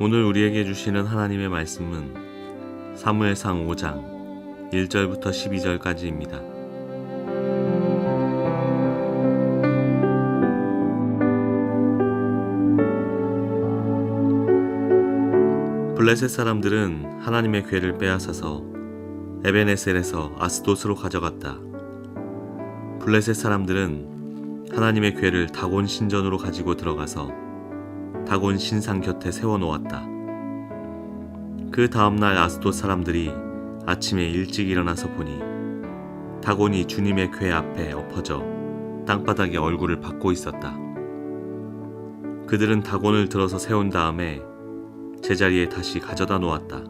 오늘 우리에게 주시는 하나님의 말씀은 사무엘상 5장 1절부터 12절까지입니다. 블레셋 사람들은 하나님의 궤를 빼앗아서 에벤에셀에서 아스돗으로 가져갔다. 블레셋 사람들은 하나님의 궤를 다곤 신전으로 가지고 들어가서 다곤 신상 곁에 세워놓았다. 그 다음날 아스돗 사람들이 아침에 일찍 일어나서 보니 다곤이 주님의 궤 앞에 엎어져 땅바닥에 얼굴을 받고 있었다. 그들은 다곤을 들어서 세운 다음에 제자리에 다시 가져다 놓았다.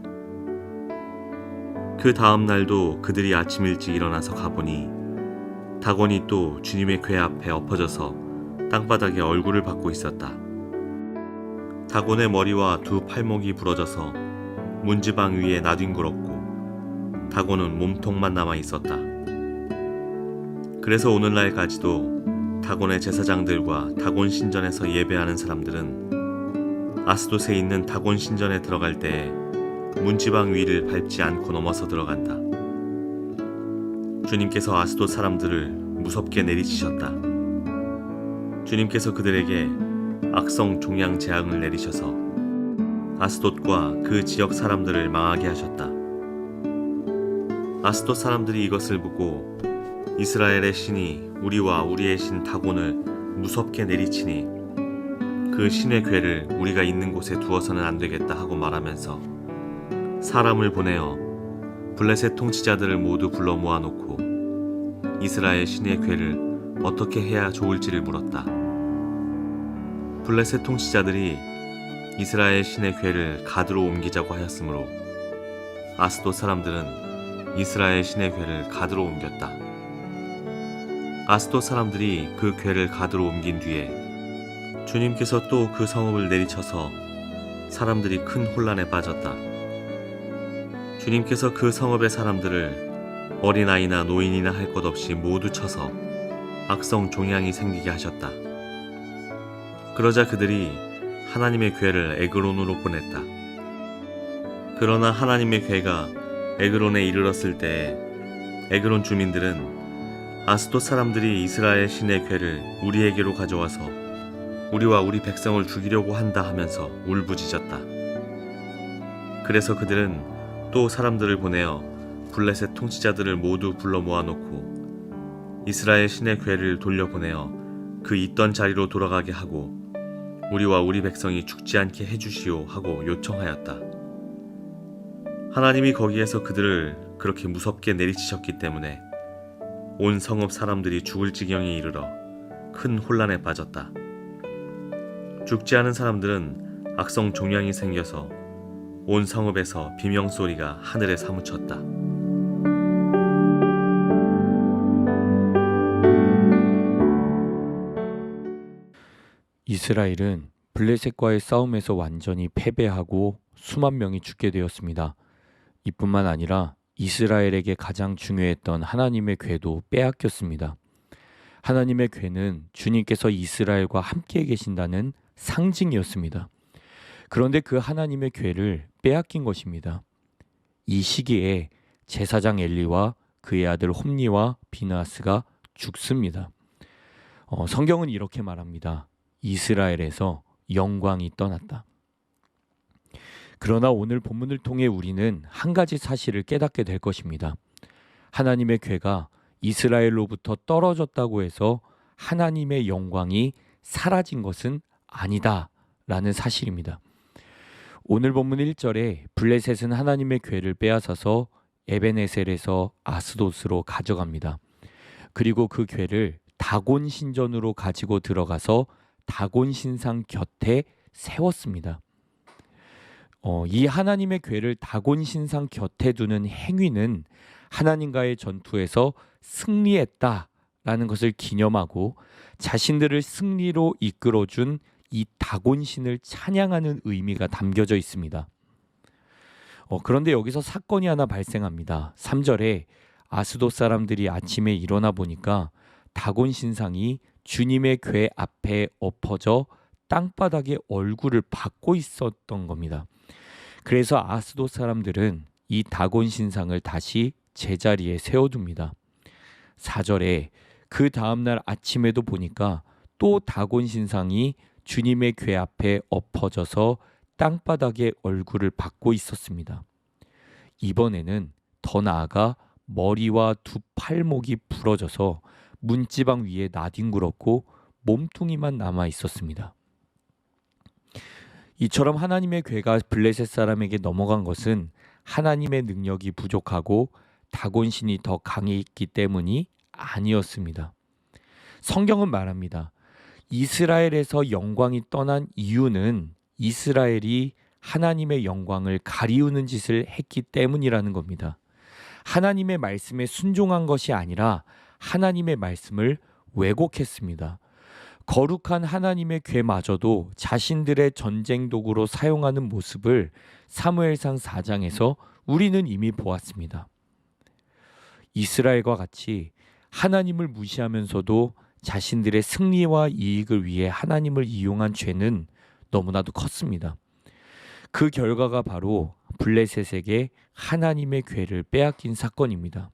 그 다음 날도 그들이 아침 일찍 일어나서 가보니 다곤이 또 주님의 궤 앞에 엎어져서 땅바닥에 얼굴을 받고 있었다. 다곤의 머리와 두 팔목이 부러져서 문지방 위에 나뒹굴었고 다곤은 몸통만 남아 있었다. 그래서 오늘날까지도 다곤의 제사장들과 다곤 신전에서 예배하는 사람들은 아스돗에 있는 다곤 신전에 들어갈 때 문지방 위를 밟지 않고 넘어서 들어간다. 주님께서 아스돗 사람들을 무섭게 내리치셨다. 주님께서 그들에게 악성 종양 재앙을 내리셔서 아스돗과 그 지역 사람들을 망하게 하셨다. 아스돗 사람들이 이것을 보고 이스라엘의 신이 우리와 우리의 신 다곤을 무섭게 내리치니 그 신의 궤를 우리가 있는 곳에 두어서는 안 되겠다 하고 말하면서 사람을 보내어 블레셋 통치자들을 모두 불러 모아놓고 이스라엘 신의 궤를 어떻게 해야 좋을지를 물었다. 블레셋 통치자들이 이스라엘 신의 궤를 가드로 옮기자고 하였으므로 아스돗 사람들은 이스라엘 신의 궤를 가드로 옮겼다. 아스돗 사람들이 그 궤를 가드로 옮긴 뒤에 주님께서 또 그 성읍을 내리쳐서 사람들이 큰 혼란에 빠졌다. 주님께서 그 성읍의 사람들을 어린아이나 노인이나 할 것 없이 모두 쳐서 악성 종양이 생기게 하셨다. 그러자 그들이 하나님의 궤를 에그론으로 보냈다. 그러나 하나님의 궤가 에그론에 이르렀을 때에 에그론 주민들은 아스돗 사람들이 이스라엘 신의 궤를 우리에게로 가져와서 우리와 우리 백성을 죽이려고 한다 하면서 울부짖었다. 그래서 그들은 또 사람들을 보내어 블레셋 통치자들을 모두 불러 모아놓고 이스라엘 신의 궤를 돌려보내어 그 있던 자리로 돌아가게 하고 우리와 우리 백성이 죽지 않게 해주시오 하고 요청하였다. 하나님이 거기에서 그들을 그렇게 무섭게 내리치셨기 때문에 온 성읍 사람들이 죽을 지경에 이르러 큰 혼란에 빠졌다. 죽지 않은 사람들은 악성 종양이 생겨서 온 성읍에서 비명소리가 하늘에 사무쳤다. 이스라엘은 블레셋과의 싸움에서 완전히 패배하고 수만 명이 죽게 되었습니다. 이뿐만 아니라 이스라엘에게 가장 중요했던 하나님의 궤도 빼앗겼습니다. 하나님의 궤는 주님께서 이스라엘과 함께 계신다는 상징이었습니다. 그런데 그 하나님의 궤를 빼앗긴 것입니다. 이 시기에 제사장 엘리와 그의 아들 홈니와 비느하스가 죽습니다. 성경은 이렇게 말합니다. 이스라엘에서 영광이 떠났다. 그러나 오늘 본문을 통해 우리는 한 가지 사실을 깨닫게 될 것입니다. 하나님의 궤가 이스라엘로부터 떨어졌다고 해서 하나님의 영광이 사라진 것은 아니다라는 사실입니다. 오늘 본문 1절에 블레셋은 하나님의 궤를 빼앗아서 에벤에셀에서 아스돗으로 가져갑니다. 그리고 그 궤를 다곤 신전으로 가지고 들어가서 다곤 신상 곁에 세웠습니다. 이 하나님의 궤를 다곤 신상 곁에 두는 행위는 하나님과의 전투에서 승리했다라는 것을 기념하고 자신들을 승리로 이끌어준 이 다곤신을 찬양하는 의미가 담겨져 있습니다. 그런데 여기서 사건이 하나 발생합니다. 3절에 아스돗 사람들이 아침에 일어나 보니까 다곤 신상이 주님의 궤 앞에 엎어져 땅바닥에 얼굴을 박고 있었던 겁니다. 그래서 아스돗 사람들은 이 다곤 신상을 다시 제자리에 세워둡니다. 4절에 그 다음날 아침에도 보니까 또 다곤 신상이 주님의 궤 앞에 엎어져서 땅바닥에 얼굴을 박고 있었습니다. 이번에는 더 나아가 머리와 두 팔목이 부러져서 문지방 위에 나뒹굴었고 몸뚱이만 남아 있었습니다. 이처럼 하나님의 궤가 블레셋 사람에게 넘어간 것은 하나님의 능력이 부족하고 다곤신이 더 강했기 때문이 아니었습니다. 성경은 말합니다. 이스라엘에서 영광이 떠난 이유는 이스라엘이 하나님의 영광을 가리우는 짓을 했기 때문이라는 겁니다. 하나님의 말씀에 순종한 것이 아니라 하나님의 말씀을 왜곡했습니다. 거룩한 하나님의 궤마저도 자신들의 전쟁 도구로 사용하는 모습을 사무엘상 4장에서 우리는 이미 보았습니다. 이스라엘과 같이 하나님을 무시하면서도 자신들의 승리와 이익을 위해 하나님을 이용한 죄는 너무나도 컸습니다. 그 결과가 바로 블레셋에게 하나님의 궤를 빼앗긴 사건입니다.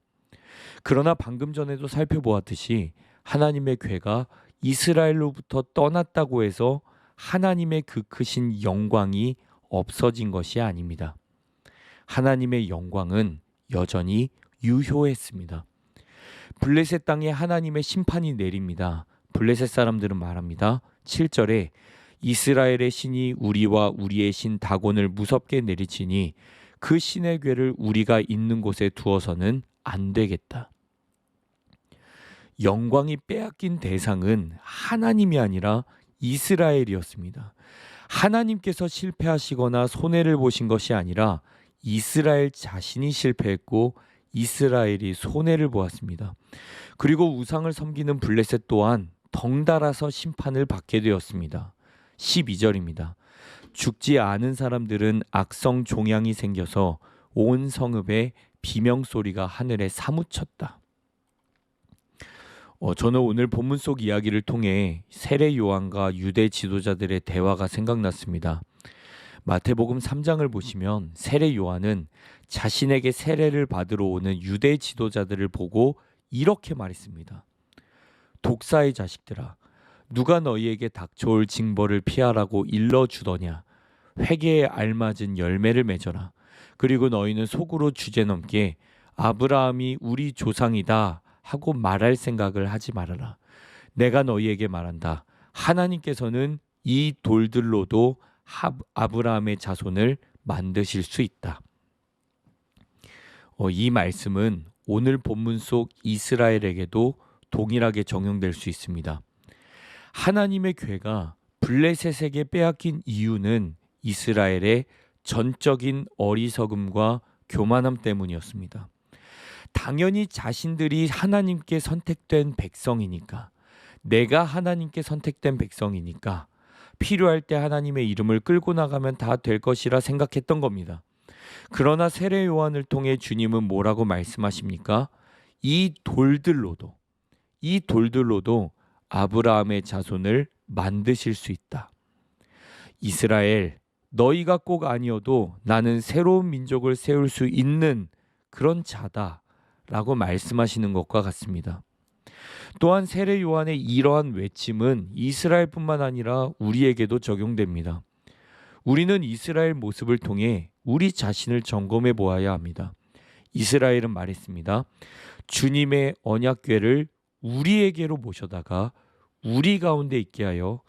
그러나 방금 전에도 살펴보았듯이 하나님의 궤가 이스라엘로부터 떠났다고 해서 하나님의 그 크신 영광이 없어진 것이 아닙니다. 하나님의 영광은 여전히 유효했습니다. 블레셋 땅에 하나님의 심판이 내립니다. 블레셋 사람들은 말합니다. 7절에 이스라엘의 신이 우리와 우리의 신 다곤을 무섭게 내리치니 그 신의 궤를 우리가 있는 곳에 두어서는 안 되겠다. 영광이 빼앗긴 대상은 하나님이 아니라 이스라엘이었습니다. 하나님께서 실패하시거나 손해를 보신 것이 아니라 이스라엘 자신이 실패했고 이스라엘이 손해를 보았습니다. 그리고 우상을 섬기는 블레셋 또한 덩달아서 심판을 받게 되었습니다. 12절입니다. 죽지 않은 사람들은 악성 종양이 생겨서 온 성읍에 비명소리가 하늘에 사무쳤다. 저는 오늘 본문 속 이야기를 통해 세례 요한과 유대 지도자들의 대화가 생각났습니다. 마태복음 3장을 보시면 세례 요한은 자신에게 세례를 받으러 오는 유대 지도자들을 보고 이렇게 말했습니다. 독사의 자식들아, 누가 너희에게 닥쳐올 징벌을 피하라고 일러주더냐. 회개에 알맞은 열매를 맺어라. 그리고 너희는 속으로 주제넘게 아브라함이 우리 조상이다 하고 말할 생각을 하지 말아라. 내가 너희에게 말한다. 하나님께서는 이 돌들로도 아브라함의 자손을 만드실 수 있다. 이 말씀은 오늘 본문 속 이스라엘에게도 동일하게 적용될 수 있습니다. 하나님의 궤가 블레셋에게 빼앗긴 이유는 이스라엘의 전적인 어리석음과 교만함 때문이었습니다. 당연히 자신들이 하나님께 선택된 백성이니까, 내가 하나님께 선택된 백성이니까 필요할 때 하나님의 이름을 끌고 나가면 다 될 것이라 생각했던 겁니다. 그러나 세례 요한을 통해 주님은 뭐라고 말씀하십니까? 이 돌들로도 아브라함의 자손을 만드실 수 있다. 이스라엘, 너희가 꼭 아니어도 나는 새로운 민족을 세울 수 있는 그런 자다 라고 말씀하시는 것과 같습니다. 또한 세례 요한의 이러한 외침은 이스라엘뿐만 아니라 우리에게도 적용됩니다. 우리는 이스라엘 모습을 통해 우리 자신을 점검해 보아야 합니다. 이스라엘은 말했습니다. 주님의 언약궤를 우리에게로 모셔다가 우리 가운데 있게 하여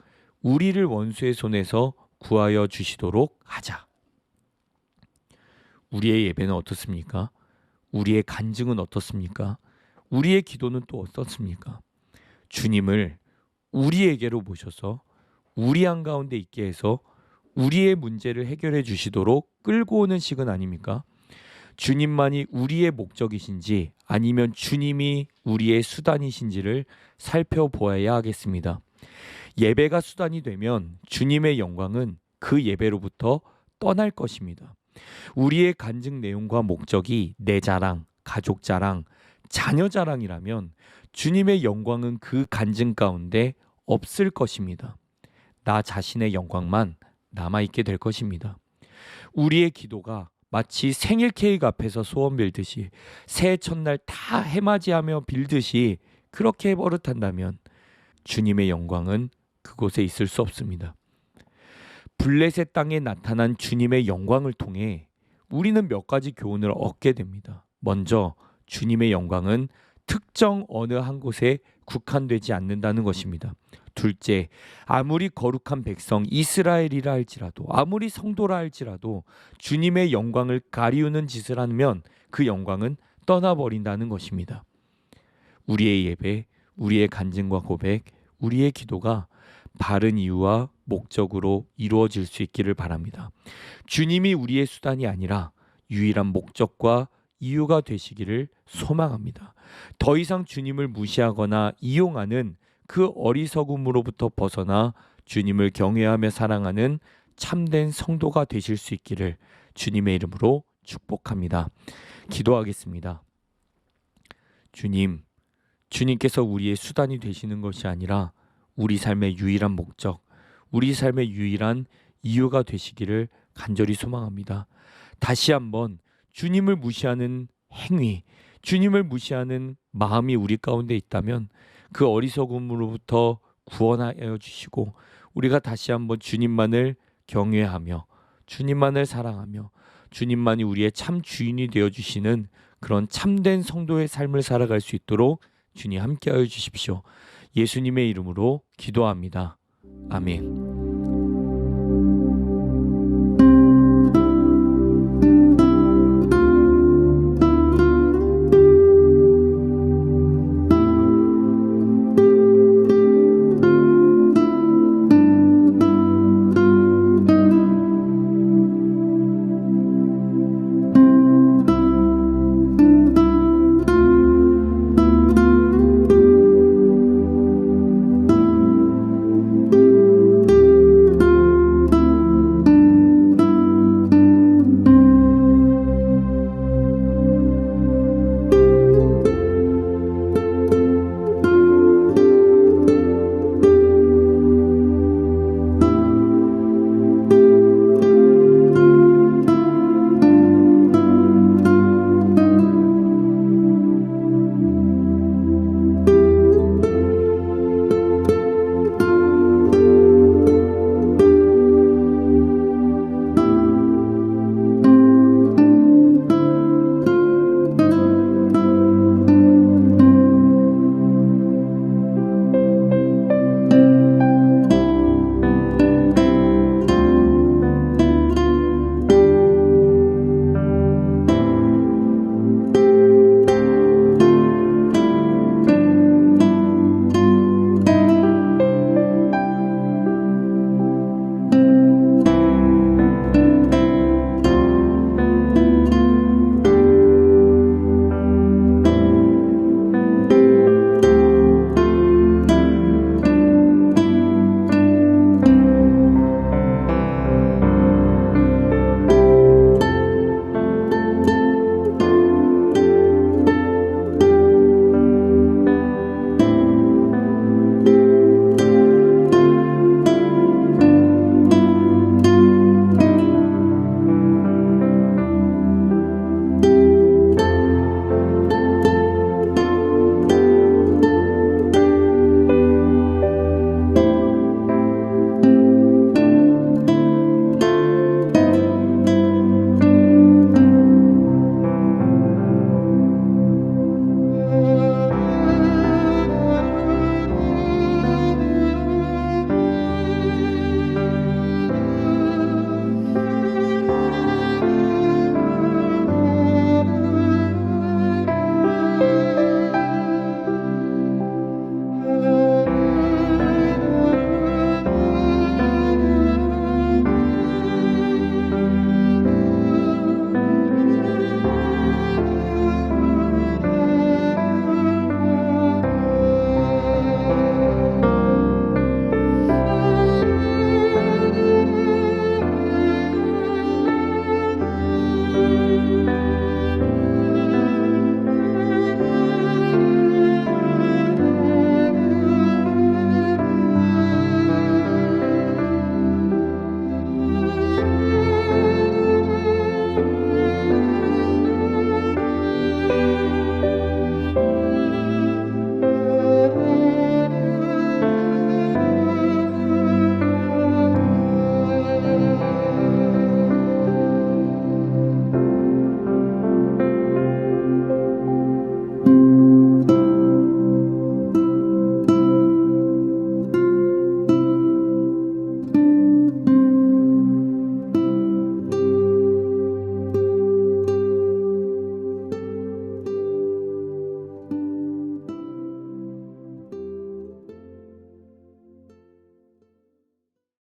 우리를 원수의 손에서 구하여 주시도록 하자. 우리의 예배는 어떻습니까? 우리의 간증은 어떻습니까? 우리의 기도는 또 어떻습니까? 주님을 우리에게로 모셔서 우리 한가운데 있게 해서 우리의 문제를 해결해 주시도록 끌고 오는 식은 아닙니까? 주님만이 우리의 목적이신지 아니면 주님이 우리의 수단이신지를 살펴보아야 하겠습니다. 예배가 수단이 되면 주님의 영광은 그 예배로부터 떠날 것입니다. 우리의 간증 내용과 목적이 내 자랑, 가족 자랑, 자녀 자랑이라면 주님의 영광은 그 간증 가운데 없을 것입니다. 나 자신의 영광만 남아있게 될 것입니다. 우리의 기도가 마치 생일 케이크 앞에서 소원 빌듯이 새해 첫날 다 해맞이하며 빌듯이 그렇게 버릇한다면 주님의 영광은 그곳에 있을 수 없습니다. 블레셋 땅에 나타난 주님의 영광을 통해 우리는 몇 가지 교훈을 얻게 됩니다. 먼저 주님의 영광은 특정 어느 한 곳에 국한되지 않는다는 것입니다. 둘째, 아무리 거룩한 백성 이스라엘이라 할지라도, 아무리 성도라 할지라도 주님의 영광을 가리우는 짓을 하면 그 영광은 떠나버린다는 것입니다. 우리의 예배, 우리의 간증과 고백, 우리의 기도가 바른 이유와 목적으로 이루어질 수 있기를 바랍니다. 주님이 우리의 수단이 아니라 유일한 목적과 이유가 되시기를 소망합니다. 더 이상 주님을 무시하거나 이용하는 그 어리석음으로부터 벗어나 주님을 경외하며 사랑하는 참된 성도가 되실 수 있기를 주님의 이름으로 축복합니다. 기도하겠습니다. 주님께서 우리의 수단이 되시는 것이 아니라 우리 삶의 유일한 목적, 우리 삶의 유일한 이유가 되시기를 간절히 소망합니다. 다시 한번 주님을 무시하는 행위, 주님을 무시하는 마음이 우리 가운데 있다면 그 어리석음으로부터 구원하여 주시고 우리가 다시 한번 주님만을 경외하며 주님만을 사랑하며 주님만이 우리의 참 주인이 되어 주시는 그런 참된 성도의 삶을 살아갈 수 있도록 주님 함께하여 주십시오. 예수님의 이름으로 기도합니다. 아멘.